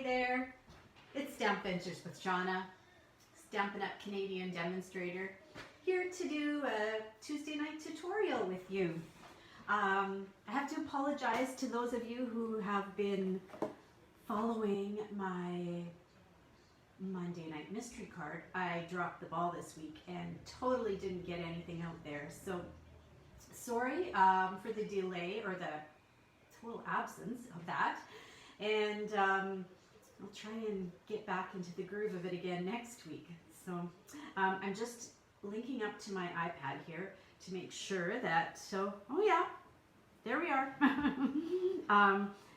there, it's Stamp Ventures with Shauna, Stampin' Up! Canadian demonstrator, here to do a Tuesday night tutorial with you. I have to apologize to those of you who have been following my Monday night mystery card. I dropped the ball this week and totally didn't get anything out there. So sorry for the delay or the total absence of that. And I'll try and get back into the groove of it again next week. So I'm just linking up to my iPad here to make sure that, oh yeah, there we are.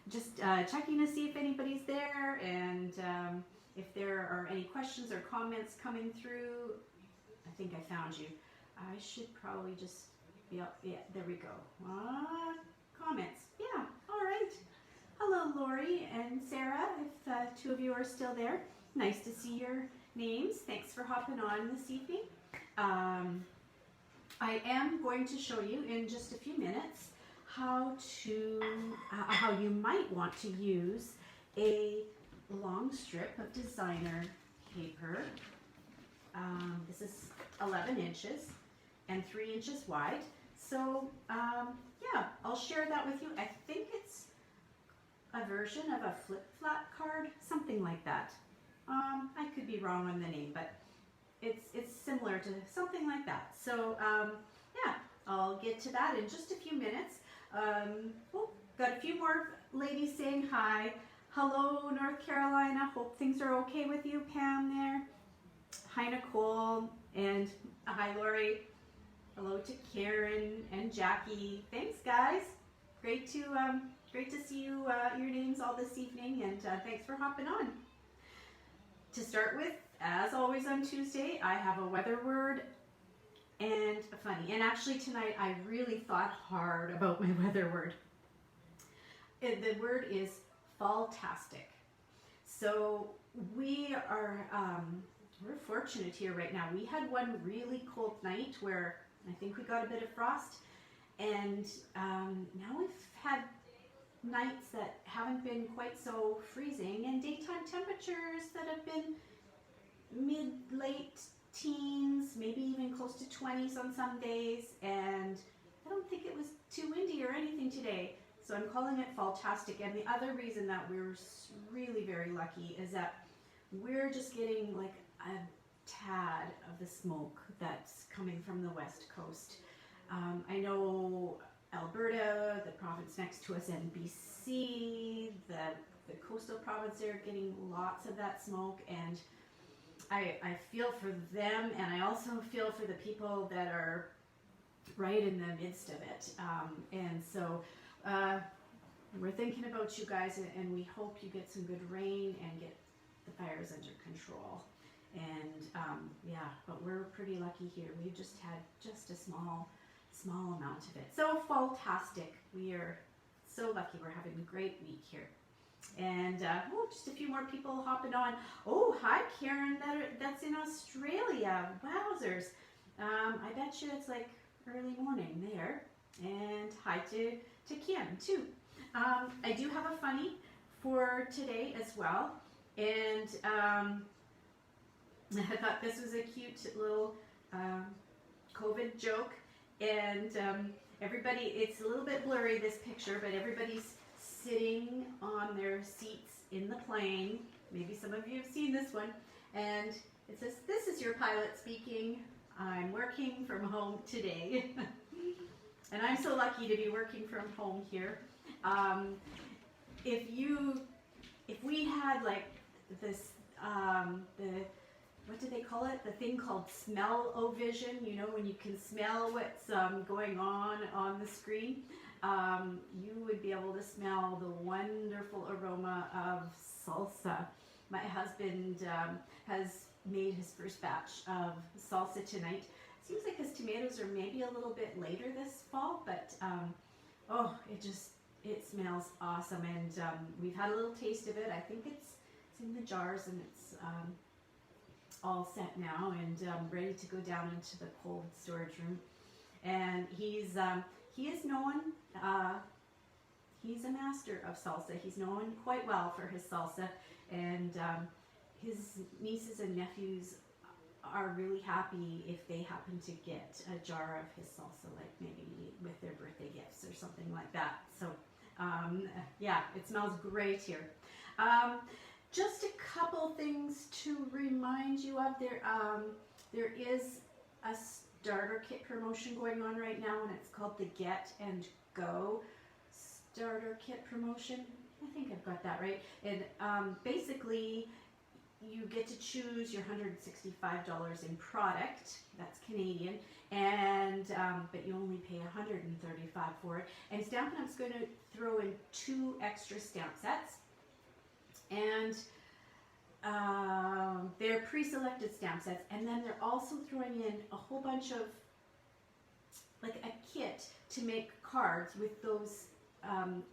Just checking to see if anybody's there and if there are any questions or comments coming through. I think I found you. I should probably just be up. Yeah, there we go. Comments. Yeah, all right. Hello, Lori and Sarah, if two of you are still there. Nice to see your names. Thanks for hopping on this evening. I am going to show you in just a few minutes how you might want to use a long strip of designer paper. This is 11 inches and 3 inches wide. So yeah, I'll share that with you. I think it's a version of a flip-flap card, something like that. I could be wrong on the name, but it's similar to something like that. So yeah, I'll get to that in just a few minutes. Got a few more ladies saying hi. Hello, North Carolina. Hope things are okay with you, Pam there. Hi, Nicole, and hi, Lori. Hello to Karen and Jackie. Thanks, guys. Great to see you, your names all this evening, and thanks for hopping on. To start with, as always on Tuesday, I have a weather word and a funny. And actually tonight I really thought hard about my weather word. The word is fall-tastic. So we're fortunate here right now. We had one really cold night where I think we got a bit of frost, and now we've had nights that haven't been quite so freezing, and daytime temperatures that have been mid-late teens, maybe even close to 20s on some days, and I don't think it was too windy or anything today. So I'm calling it fall-tastic. And the other reason that we're really very lucky is that we're just getting like a tad of the smoke that's coming from the west coast. I know Alberta, the province next to us, and BC, the coastal province, they're getting lots of that smoke, and I feel for them, and I also feel for the people that are right in the midst of it. And so we're thinking about you guys, and we hope you get some good rain and get the fires under control. And yeah, but we're pretty lucky here. We've just had just a small amount of it. So fall-tastic. We are so lucky. We're having a great week here. And just a few more people hopping on. Oh, hi Karen, that's in Australia. Wowzers. I bet you it's like early morning there. And hi to Kim too. I do have a funny for today as well. And I thought this was a cute little COVID joke. And everybody, it's a little bit blurry, this picture, but everybody's sitting on their seats in the plane. Maybe some of you have seen this one. And it says, "This is your pilot speaking. I'm working from home today." And I'm so lucky to be working from home here. If we had like this, what do they call it? The thing called smell-o-vision, you know, when you can smell what's going on the screen, you would be able to smell the wonderful aroma of salsa. My husband has made his first batch of salsa tonight. Seems like his tomatoes are maybe a little bit later this fall, but oh, it smells awesome. And we've had a little taste of it. I think it's in the jars, and it's all set now and ready to go down into the cold storage room. And he is known he's a master of salsa. He's known quite well for his salsa, and his nieces and nephews are really happy if they happen to get a jar of his salsa, like maybe with their birthday gifts or something like that. So yeah, it smells great here. Just a couple things to remind you of. There is a starter kit promotion going on right now, and it's called the Get and Go starter kit promotion. I think I've got that right. And basically, you get to choose your $165 in product. That's Canadian, and but you only pay $135 for it. And Stampin' Up's going to throw in 2 extra stamp sets, and they're pre-selected stamp sets, and then they're also throwing in a whole bunch of, like a kit to make cards with those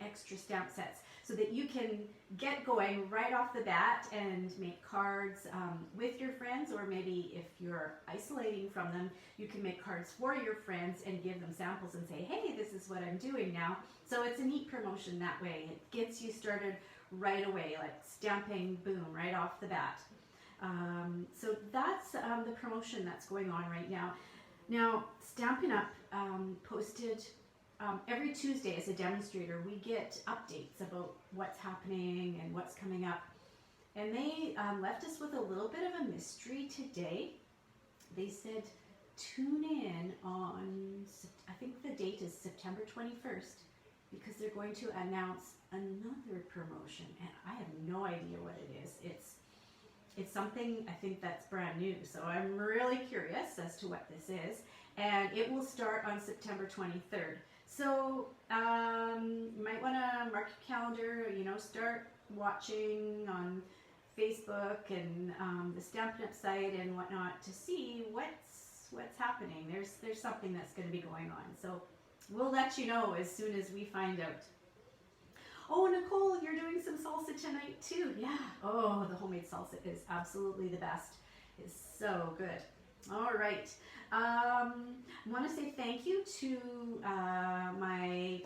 extra stamp sets, so that you can get going right off the bat and make cards with your friends, or maybe if you're isolating from them, you can make cards for your friends and give them samples and say, hey, this is what I'm doing now. So it's a neat promotion that way. It gets you started right away, like stamping, boom, right off the bat. So that's the promotion that's going on right now. Now, Stampin' Up! Posted every Tuesday as a demonstrator, we get updates about what's happening and what's coming up. And they left us with a little bit of a mystery today. They said, tune in on, I think the date is September 21st, because they're going to announce another promotion, and I have no idea what it is. It's something, I think, that's brand new, so I'm really curious as to what this is, and it will start on September 23rd. So you might want to mark your calendar, you know, start watching on Facebook and the Stampin' Up! Site and whatnot to see what's happening. There's something that's going to be going on, so we'll let you know as soon as we find out. Oh, Nicole, you're doing some salsa tonight too. Yeah. Oh, the homemade salsa is absolutely the best. It's so good. All right. I want to say thank you to my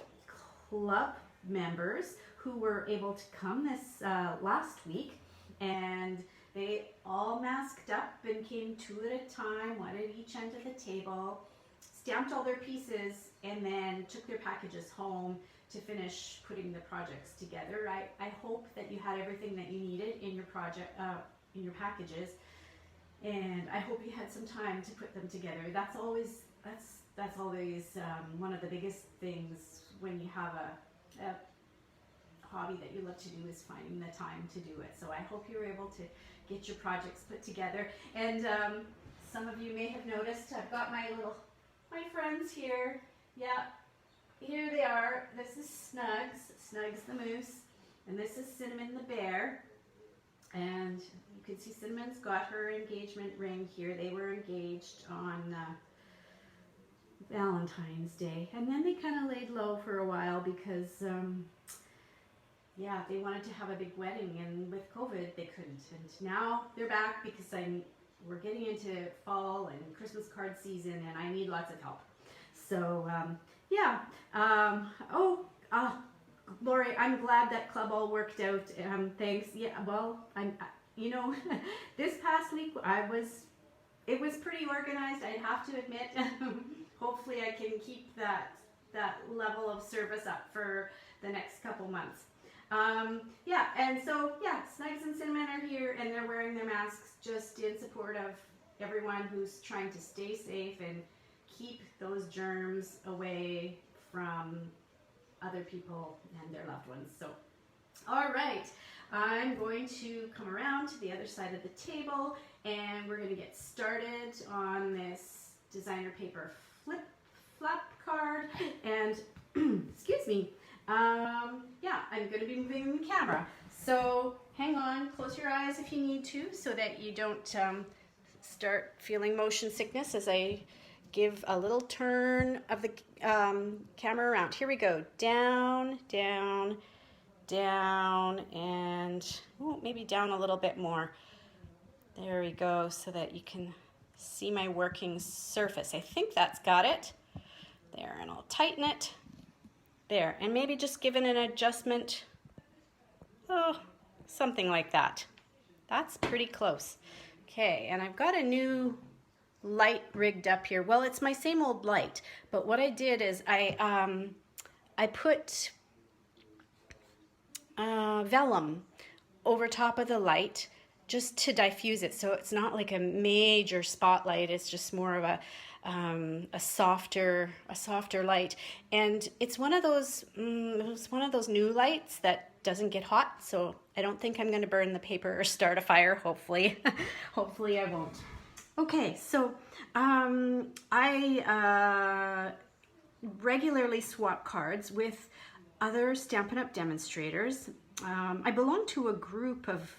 club members who were able to come this last week, and they all masked up and came 2 at a time, 1 at each end of the table, stamped all their pieces, and then took their packages home to finish putting the projects together. I hope that you had everything that you needed in your project, in your packages, and I hope you had some time to put them together. That's always one of the biggest things when you have a hobby that you love to do, is finding the time to do it. So I hope you were able to get your projects put together. And some of you may have noticed I've got my friends here. Yeah, here they are. This is Snugs the moose, and this is Cinnamon the bear. And you can see Cinnamon's got her engagement ring here. They were engaged on Valentine's Day, and then they kind of laid low for a while because yeah, they wanted to have a big wedding, and with COVID they couldn't. And now they're back because we're getting into fall and Christmas card season, and I need lots of help. So yeah. Lori, I'm glad that club all worked out. Thanks. Yeah. Well, you know, this past week it was pretty organized, I'd have to admit. Hopefully I can keep that level of service up for the next couple months. Yeah, and so yeah, Snugs and Cinnamon are here, and they're wearing their masks just in support of everyone who's trying to stay safe and keep those germs away from other people and their loved ones. So, all right, I'm going to come around to the other side of the table, and we're going to get started on this designer paper flap card. And excuse me, yeah, I'm going to be moving the camera. So hang on, close your eyes if you need to, so that you don't start feeling motion sickness as I give a little turn of the camera around. Here we go. Down, down, down, and maybe down a little bit more. There we go, so that you can see my working surface. I think that's got it. There, and I'll tighten it. There, and maybe just give it an adjustment, oh, something like that. That's pretty close. Okay, and I've got a new light rigged up here. Well, it's my same old light, but what I did is I put vellum over top of the light just to diffuse it, so it's not like a major spotlight. It's just more of a softer light, and it's one of those new lights that doesn't get hot, so I don't think I'm going to burn the paper or start a fire. Hopefully hopefully I won't. Okay, so I regularly swap cards with other Stampin' Up! Demonstrators. I belong to a group of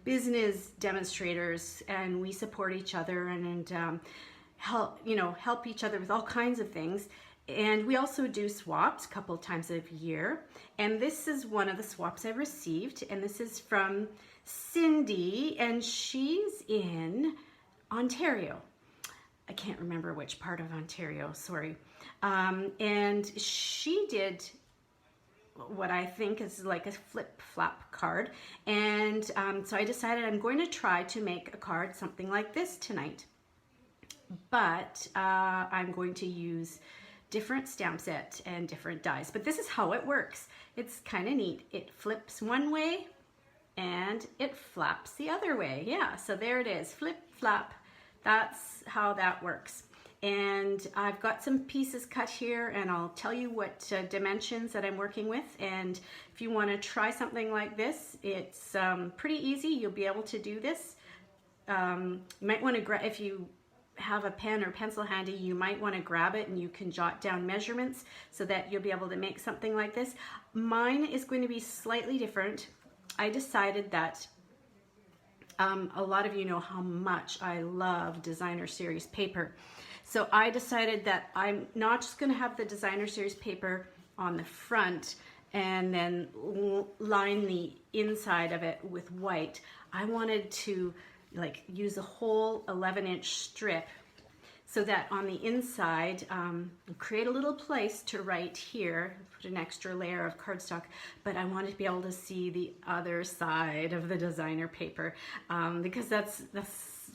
business demonstrators, and we support each other and help each other with all kinds of things. And we also do swaps a couple times a year. And this is one of the swaps I received, and this is from Cindy, and she's in Ontario. I can't remember which part of Ontario, sorry. And she did what I think is like a flip-flap card. And so I decided I'm going to try to make a card something like this tonight. But I'm going to use different stamp set and different dies. But this is how it works. It's kind of neat. It flips one way and it flaps the other way. Yeah, so there it is, flip, flap. That's how that works. And I've got some pieces cut here, and I'll tell you what dimensions that I'm working with. And if you want to try something like this, it's pretty easy. You'll be able to do this. You might want to grab, if you have a pen or pencil handy, you might want to grab it and you can jot down measurements so that you'll be able to make something like this. Mine is going to be slightly different. I decided that a lot of you know how much I love designer series paper. So I decided that I'm not just going to have the designer series paper on the front and then line the inside of it with white. I wanted to like use a whole 11-inch strip so that on the inside, create a little place to write here, put an extra layer of cardstock, but I wanted to be able to see the other side of the designer paper, because that's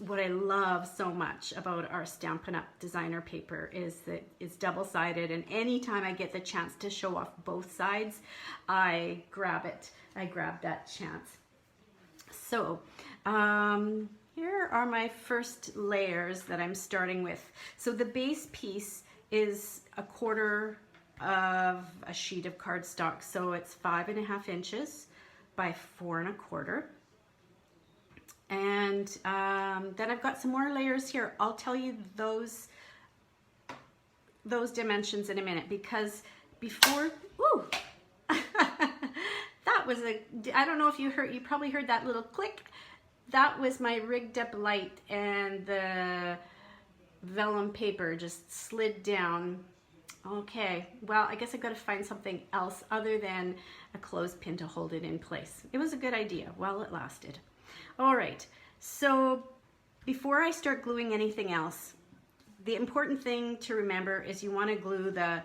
what I love so much about our Stampin' Up! Designer paper is that it's double-sided, and anytime I get the chance to show off both sides, I grab it. I grab that chance. So here are my first layers that I'm starting with. So the base piece is 1/4 of a sheet of cardstock, so it's 5.5 inches by 4 1/4. And then I've got some more layers here. I'll tell you those dimensions in a minute, because before, ooh, that was I don't know if you probably heard that little click. That was my rigged up light, and the vellum paper just slid down. Okay, well, I guess I got to find something else other than a clothespin to hold it in place. It was a good idea while it lasted. All right, so before I start gluing anything else, the important thing to remember is you want to glue the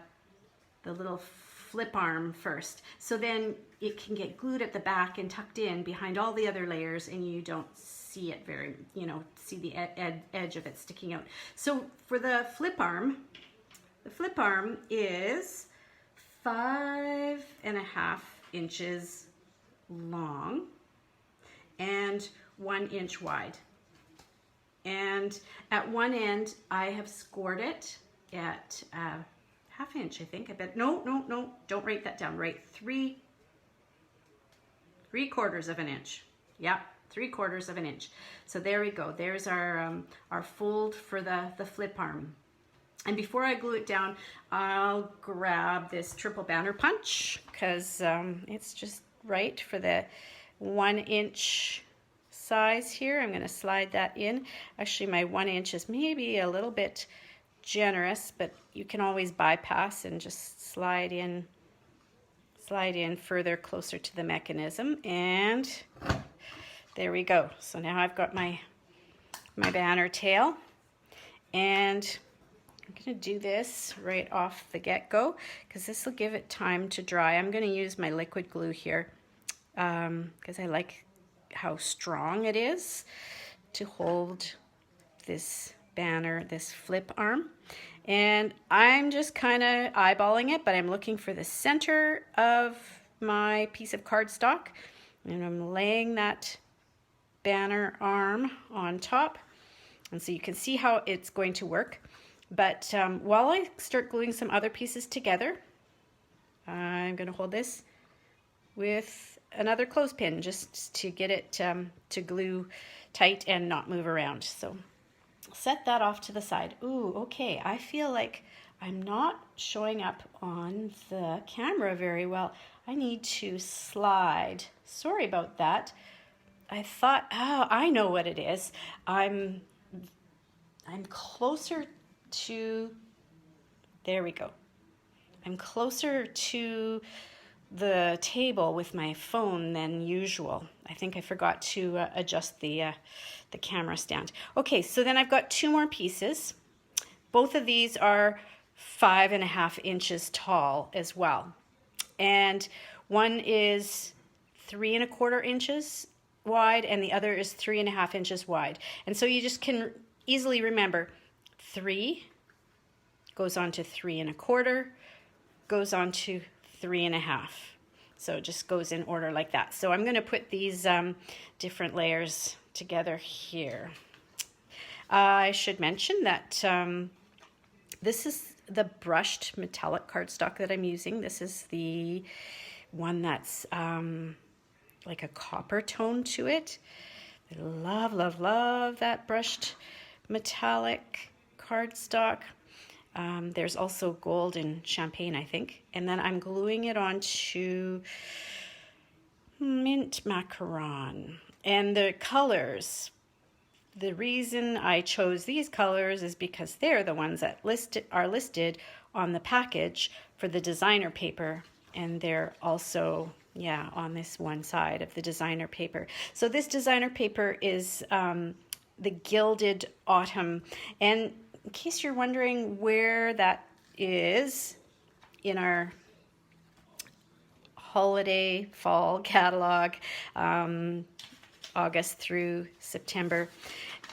little flip arm first, so then it can get glued at the back and tucked in behind all the other layers, and you don't see it very, see the edge of it sticking out. So for the flip arm is 5.5 inches long and 1 inch wide. And at one end, I have scored it at 1/2 inch, I think. I bet, no, don't write that down. Write 3/4 of an inch. Yeah, 3/4 of an inch. So there we go. There's our fold for the flip arm. And before I glue it down, I'll grab this triple banner punch, because it's just right for the 1 inch size here. I'm going to slide that in. Actually, my 1 inch is maybe a little bit generous, but you can always bypass and just slide in further closer to the mechanism, and there we go. So now I've got my banner tail, and I'm going to do this right off the get-go because this will give it time to dry. I'm going to use my liquid glue here because I like how strong it is to hold this banner, this flip arm. And I'm just kind of eyeballing it, but I'm looking for the center of my piece of cardstock, and I'm laying that banner arm on top. And so you can see how it's going to work. But while I start gluing some other pieces together, I'm going to hold this with another clothespin just to get it to glue tight and not move around. So set that off to the side. Ooh, okay, I feel like I'm not showing up on the camera very well. I need to slide. Sorry about that. I thought, oh, I know what it is. I'm closer to, there we go. I'm closer to the table with my phone than usual. I think I forgot to adjust the camera stand. Okay, so then I've got two more pieces. Both of these are 5.5 inches tall as well. And one is 3.25 inches wide and the other is 3.5 inches wide. And so you just can easily remember 3 goes on to 3.25, goes on to 3.5. So it just goes in order like that. So I'm going to put these different layers together here. I should mention that this is the brushed metallic cardstock that I'm using. This is the one that's like a copper tone to it. I love, love, love that brushed metallic cardstock. There's also gold and champagne, I think. And then I'm gluing it onto mint macaron. And the colors, the reason I chose these colors is because they're the ones that are listed on the package for the designer paper. And they're also, yeah, on this one side of the designer paper. So this designer paper is the Gilded Autumn. And in case you're wondering where that is in our holiday fall catalog, August through September,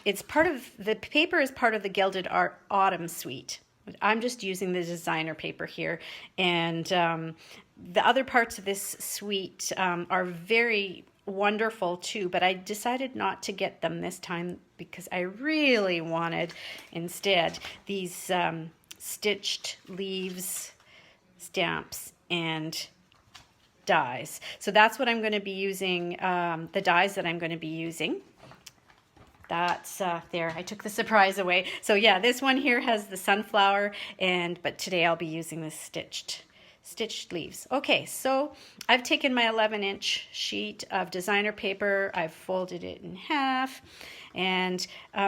it's part of, the paper is part of the Gilded Autumn suite. I'm just using the designer paper here, and the other parts of this suite are very wonderful too, but I decided not to get them this time because I really wanted instead these stitched leaves, stamps, and dies. So that's what I'm going to be using, the dies that I'm going to be using. That's there, I took the surprise away. So yeah, this one here has the sunflower, but today I'll be using the stitched leaves. Okay, so I've taken my 11-inch sheet of designer paper, I've folded it in half, and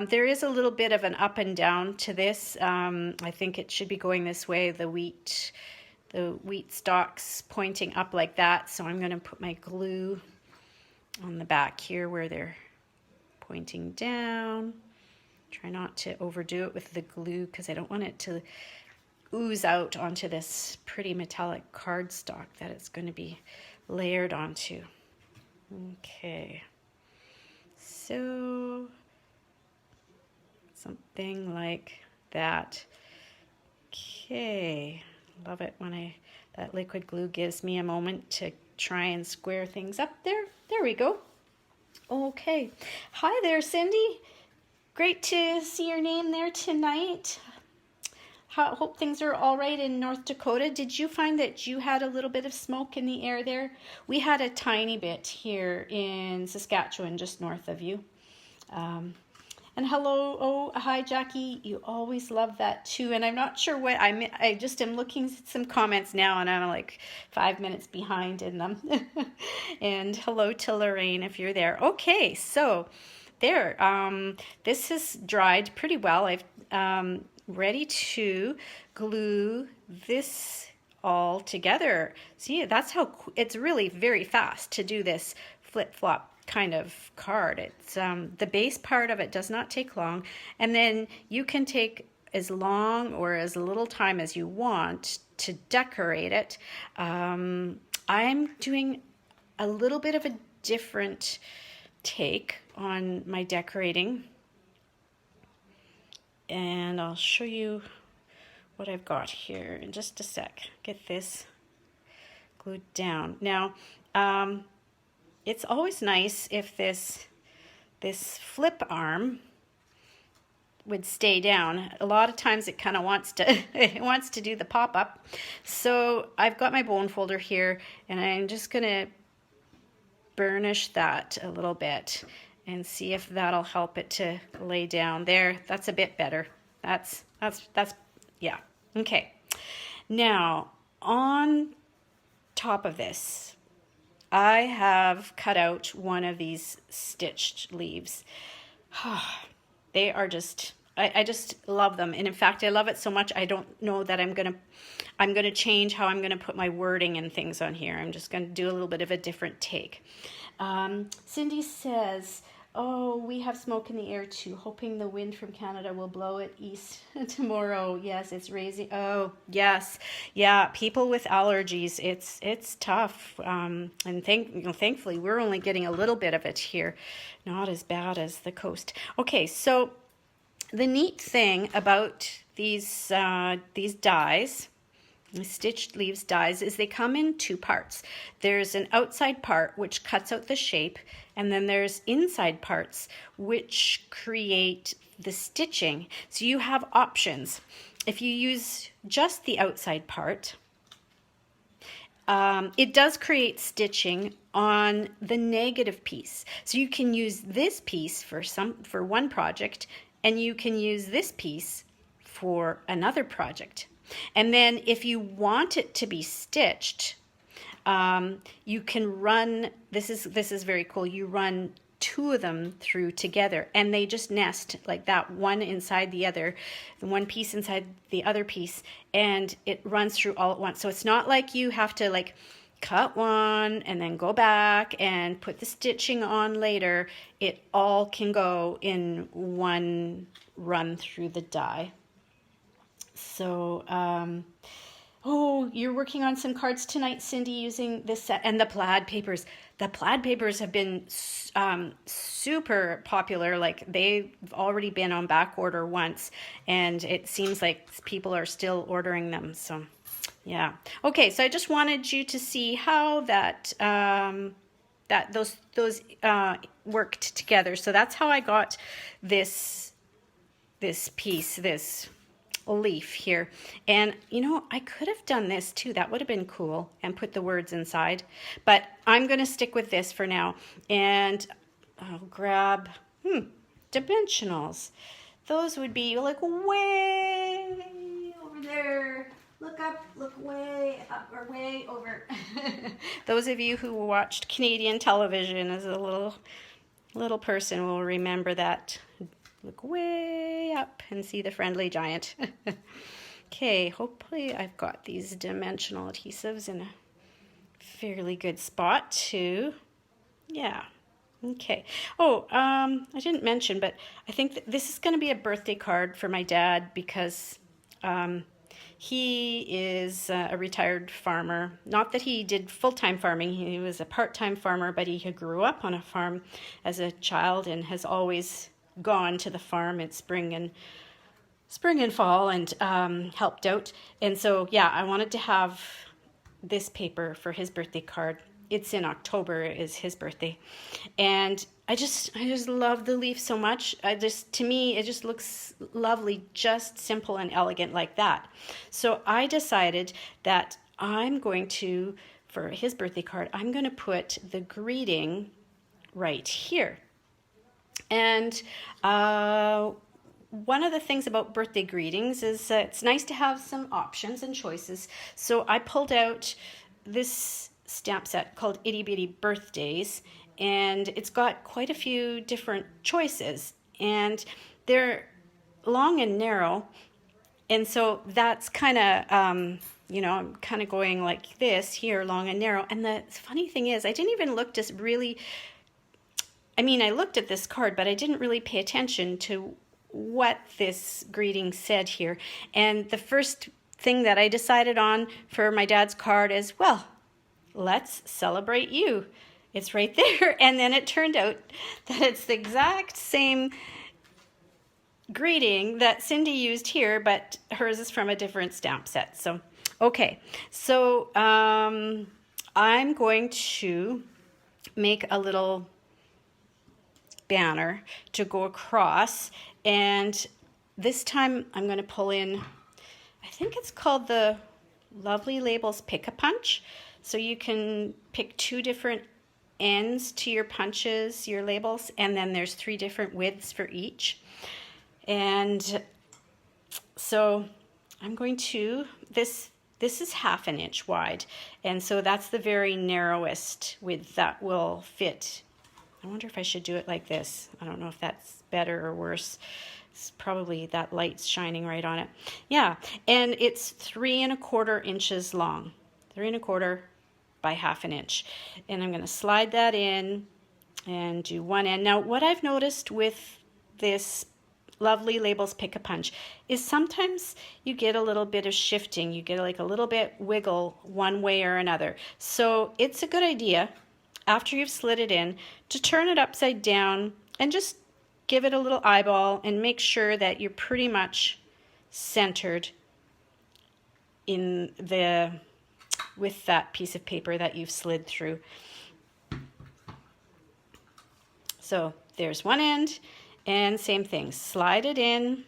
there is a little bit of an up and down to this. I think it should be going this way, the wheat stalks pointing up like that. So I'm going to put my glue on the back here where they're pointing down. Try not to overdo it with the glue because I don't want it to ooze out onto this pretty metallic cardstock that it's going to be layered onto. Okay, so something like that. Okay, love it when that liquid glue gives me a moment to try and square things up there. There we go. Okay, hi there, Cindy. Great to see your name there tonight. Hope things are all right in North Dakota. Did you find that you had a little bit of smoke in the air there? We had a tiny bit here in Saskatchewan, just north of you. And hello, oh, hi, Jackie. You always love that too. And I'm not sure what, I just am looking at some comments now and I'm like 5 minutes behind in them. And hello to Lorraine if you're there. Okay, so there, this has dried pretty well. I've ready to glue this all together. See, that's how it's really very fast to do this flip-flop kind of card. It's the base part of it does not take long, and then you can take as long or as little time as you want to decorate it. I'm doing a little bit of a different take on my decorating, and I'll show you what I've got here in just a sec. Get this glued down. Now, it's always nice if this flip arm would stay down. A lot of times it kind of wants to it wants to do the pop-up. So I've got my bone folder here, and I'm just gonna burnish that a little bit and see if that'll help it to lay down. There, that's a bit better. That's yeah. Okay. Now, on top of this, I have cut out one of these stitched leaves. They are just, I just love them. And in fact, I love it so much, I don't know that I'm gonna change how I'm gonna put my wording and things on here. I'm just gonna do a little bit of a different take. Cindy says, oh, we have smoke in the air too, hoping the wind from Canada will blow it east tomorrow. Yes, it's raising. Oh, yes. Yeah, people with allergies, it's tough. And thankfully, we're only getting a little bit of it here. Not as bad as the coast. Okay, so the neat thing about these dies, the stitched leaves dies, is they come in two parts. There's an outside part which cuts out the shape, and then there's inside parts which create the stitching. So you have options. If you use just the outside part, it does create stitching on the negative piece. So you can use this piece for one project, and you can use this piece for another project. And then if you want it to be stitched, you can run, this is very cool, you run two of them through together, and they just nest like that, one inside the other, the one piece inside the other piece, and it runs through all at once. So it's not like you have to like cut one and then go back and put the stitching on later. It all can go in one run through the die. So, oh, you're working on some cards tonight, Cindy, using this set and the plaid papers. The plaid papers have been super popular. Like, they've already been on back order once, and it seems like people are still ordering them. So, yeah. Okay, so I just wanted you to see how that those worked together. So that's how I got this piece, this leaf here. And you know, I could have done this too, that would have been cool, and put the words inside, but I'm going to stick with this for now. And I'll grab dimensionals. Those would be like way over there. Look up, look way up, or way over. Those of you who watched Canadian television as a little person will remember that. Look way up and see the friendly giant. Okay, hopefully I've got these dimensional adhesives in a fairly good spot too. Yeah, okay. Oh, I didn't mention, but I think that this is going to be a birthday card for my dad, because he is a retired farmer. Not that he did full-time farming, he was a part-time farmer, but he grew up on a farm as a child and has always gone to the farm in spring and fall and helped out. And so, yeah, I wanted to have this paper for his birthday card. It's in October, is his birthday. And I just love the leaf so much. To me, it just looks lovely, just simple and elegant like that. So I decided that I'm going to, for his birthday card, I'm going to put the greeting right here. And one of the things about birthday greetings is it's nice to have some options and choices. So I pulled out this stamp set called Itty Bitty Birthdays, and it's got quite a few different choices, and they're long and narrow. And so that's kind of, you know, I'm kind of going like this here, long and narrow. And the funny thing is, I didn't even look to really, I mean, I looked at this card, but I didn't really pay attention to what this greeting said here. And the first thing that I decided on for my dad's card is, well, let's celebrate you. It's right there. And then it turned out that it's the exact same greeting that Cindy used here, but hers is from a different stamp set. So, okay. So I'm going to make a little banner to go across, and this time I'm going to pull in, I think it's called the Lovely Labels Pick-a-Punch. So you can pick 2 different ends to your punches, your labels, and then there's 3 different widths for each. And so I'm going to, this is 1/2 inch wide, and so that's the very narrowest width that will fit. I wonder if I should do it like this. I don't know if that's better or worse. It's probably that light's shining right on it. Yeah, and it's 3 1/4 inches long. 3 1/4 by 1/2 inch. And I'm going to slide that in and do one end. Now, what I've noticed with this Lovely Labels Pick-a-Punch is sometimes you get a little bit of shifting. You get like a little bit wiggle one way or another. So it's a good idea, after you've slid it in, to turn it upside down and just give it a little eyeball and make sure that you're pretty much centered in with that piece of paper that you've slid through. So there's one end, and same thing, slide it in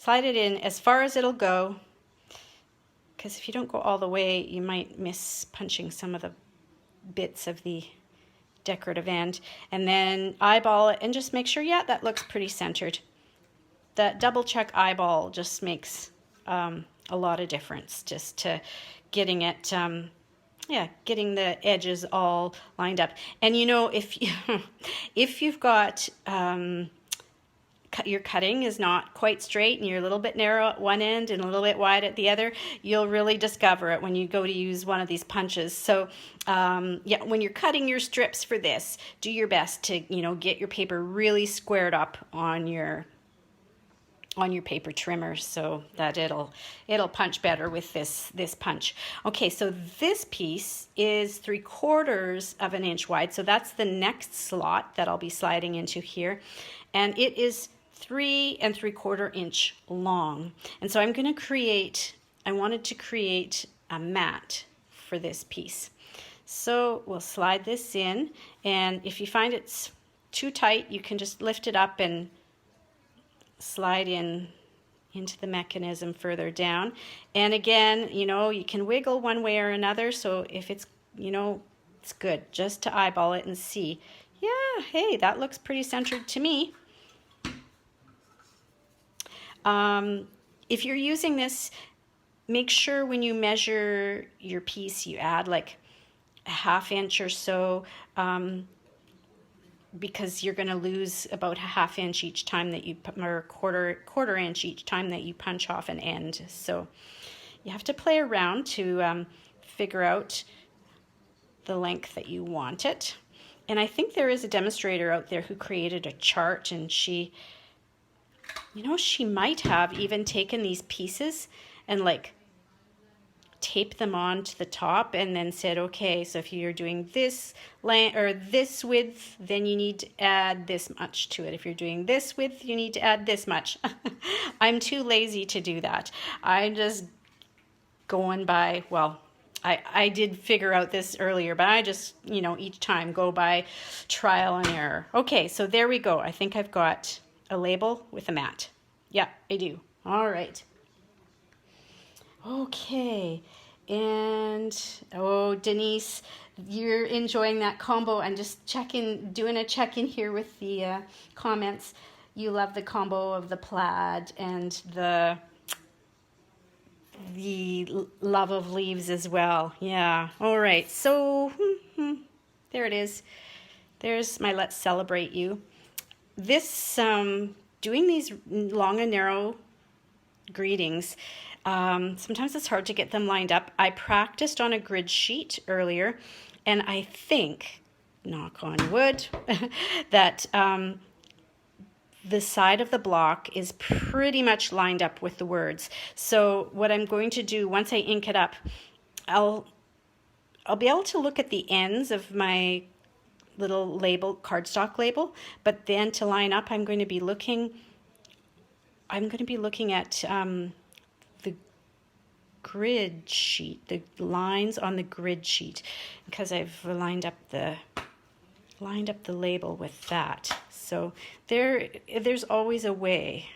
as far as it'll go, because if you don't go all the way, you might miss punching some of the bits of the decorative end. And then eyeball it and just make sure, yeah, that looks pretty centered. That double check eyeball just makes a lot of difference, just to getting it, getting the edges all lined up. And you know, if you've got your cutting is not quite straight and you're a little bit narrow at one end and a little bit wide at the other, you'll really discover it when you go to use one of these punches. So when you're cutting your strips for this, do your best to, get your paper really squared up on your paper trimmer so that it'll punch better with this punch. Okay, so this piece is 3/4 of an inch wide, so that's the next slot that I'll be sliding into here, and it is 3 3/4 inch long. And so I wanted to create a mat for this piece. So we'll slide this in, and if you find it's too tight, you can just lift it up and slide into the mechanism further down. And again, you can wiggle one way or another, so if it's, it's good just to eyeball it and see, yeah, hey, that looks pretty centered to me. If you're using this, make sure when you measure your piece, you add like a 1/2 inch or so, because you're going to lose about a 1/2 inch each time that you, or quarter inch each time that you punch off an end. So you have to play around to figure out the length that you want it. And I think there is a demonstrator out there who created a chart, and she might have even taken these pieces and like tape them on to the top and then said, okay, so if you're doing this length or this width, then you need to add this much to it. If you're doing this width, you need to add this much. I'm too lazy to do that. I'm just going by, I did figure out this earlier, but I just, each time go by trial and error. Okay, so there we go. I think I've got a label with a mat. Yeah, I do. All right. Okay, and Denise, you're enjoying that combo. I'm just doing a check-in here with the comments. You love the combo of the plaid and the love of leaves as well. Yeah, all right, so there it is. There's my Let's Celebrate You. This, doing these long and narrow greetings, sometimes it's hard to get them lined up. I practiced on a grid sheet earlier, and I think, knock on wood, that the side of the block is pretty much lined up with the words. So what I'm going to do once I ink it up, I'll be able to look at the ends of my little label, cardstock label, but then to line up, I'm going to be looking at the grid sheet, the lines on the grid sheet, because I've lined up the label with that. So there's always a way.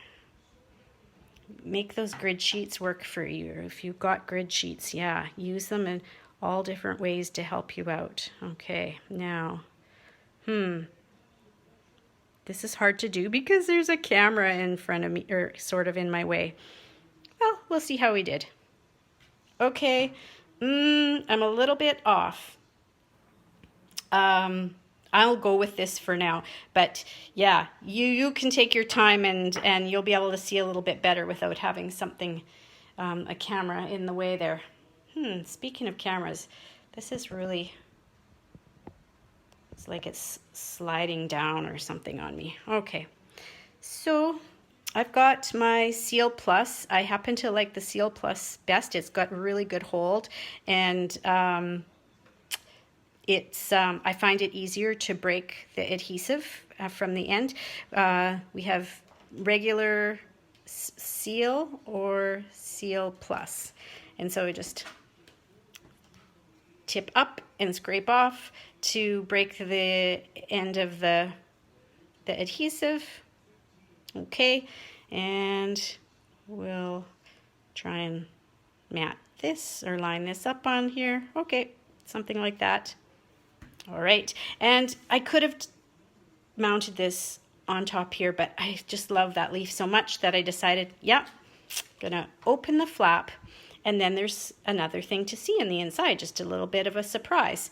Make those grid sheets work for you. If you've got grid sheets, yeah, use them in all different ways to help you out. Okay, now, this is hard to do because there's a camera in front of me, or sort of in my way. Well, we'll see how we did. Okay, I'm a little bit off. I'll go with this for now, but yeah, you can take your time and you'll be able to see a little bit better without having something, a camera in the way there. Speaking of cameras, this is really, it's like it's sliding down or something on me. Okay, so I've got my Seal Plus. I happen to like the Seal Plus best. It's got really good hold, and I find it easier to break the adhesive from the end. We have regular Seal or Seal Plus, and so we just tip up and scrape off to break the end of the adhesive. Okay, and we'll try and mat this or line this up on here. Okay, something like that. All right, and I could have mounted this on top here, but I just love that leaf so much that I decided, yeah, gonna open the flap, and then there's another thing to see on the inside, just a little bit of a surprise.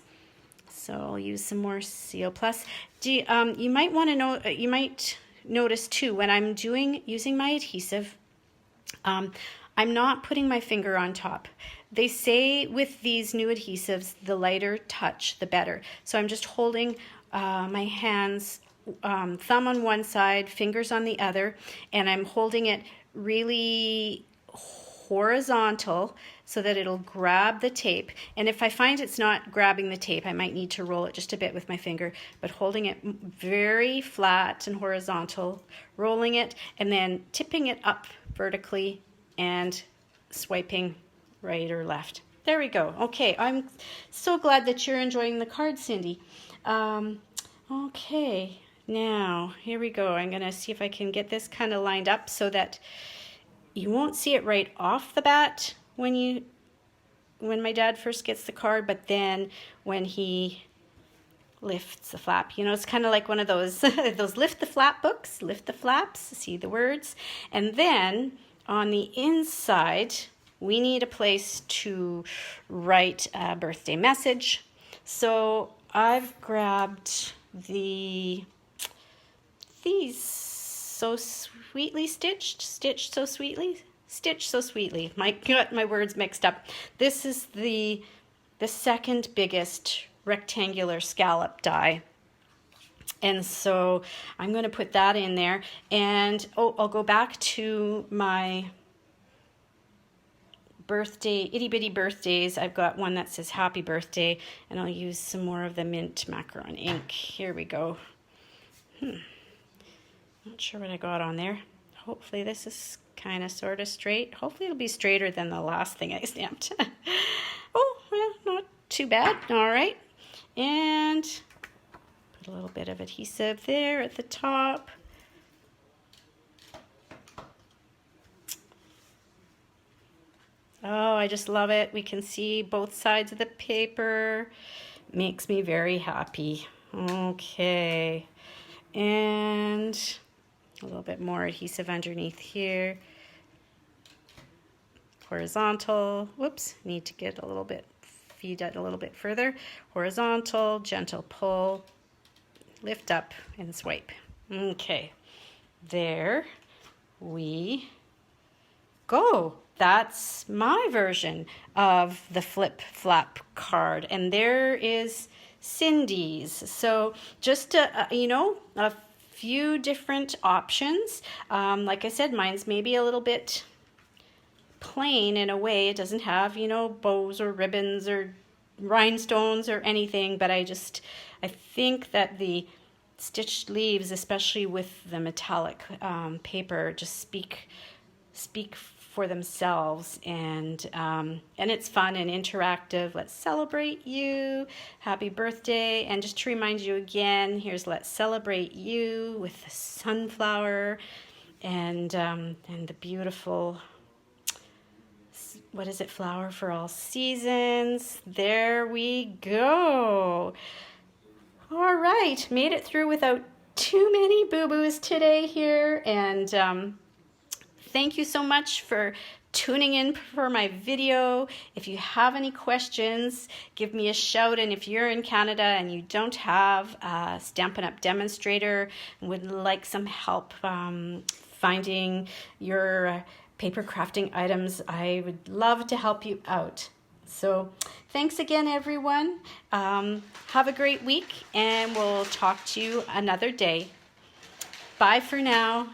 So I'll use some more Seal Plus. You might want to know, you might notice too, when I'm using my adhesive, I'm not putting my finger on top. They say with these new adhesives, the lighter touch, the better. So I'm just holding my hands, thumb on one side, fingers on the other, and I'm holding it really horizontal so that it'll grab the tape. And if I find it's not grabbing the tape, I might need to roll it just a bit with my finger, but holding it very flat and horizontal, rolling it, and then tipping it up vertically and swiping right or left. There we go. Okay, I'm so glad that you're enjoying the card, Cindy. Okay, now here we go. I'm gonna see if I can get this kind of lined up so that you won't see it right off the bat when my dad first gets the card, but then when he lifts the flap, you know, it's kind of like one of those those lift the flap books, lift the flaps, see the words, and then on the inside we need a place to write a birthday message. So I've grabbed these so sweetly stitched so sweetly. Got my words mixed up. This is the second biggest rectangular scallop die. And so I'm going to put that in there. And I'll go back to my birthday, itty bitty birthdays. I've got one that says happy birthday, and I'll use some more of the mint macaron ink. Here we go. Not sure what I got on there. Hopefully this is kind of sort of straight. Hopefully it'll be straighter than the last thing I stamped. Oh, well, not too bad. All right. And put a little bit of adhesive there at the top. Oh, I just love it. We can see both sides of the paper. Makes me very happy. Okay. And a little bit more adhesive underneath here. Horizontal. Whoops, need to get a little bit, feed it a little bit further. Horizontal, gentle pull, lift up and swipe. Okay, there we go. That's my version of the flip flap card, and there is Cindy's. So just a few different options. Like I said, mine's maybe a little bit plain in a way. It doesn't have, you know, bows or ribbons or rhinestones or anything, but I think that the stitched leaves, especially with the metallic paper, just speak for themselves, and it's fun and interactive. Let's celebrate you, happy birthday. And just to remind you again, here's Let's Celebrate You with the sunflower and the beautiful, what is it, flower for all seasons. There we go. All right, made it through without too many boo-boos today here, and thank you so much for tuning in for my video. If you have any questions, give me a shout. And if you're in Canada and you don't have a Stampin' Up! Demonstrator and would like some help finding your paper crafting items, I would love to help you out. So thanks again, everyone. Have a great week, and we'll talk to you another day. Bye for now.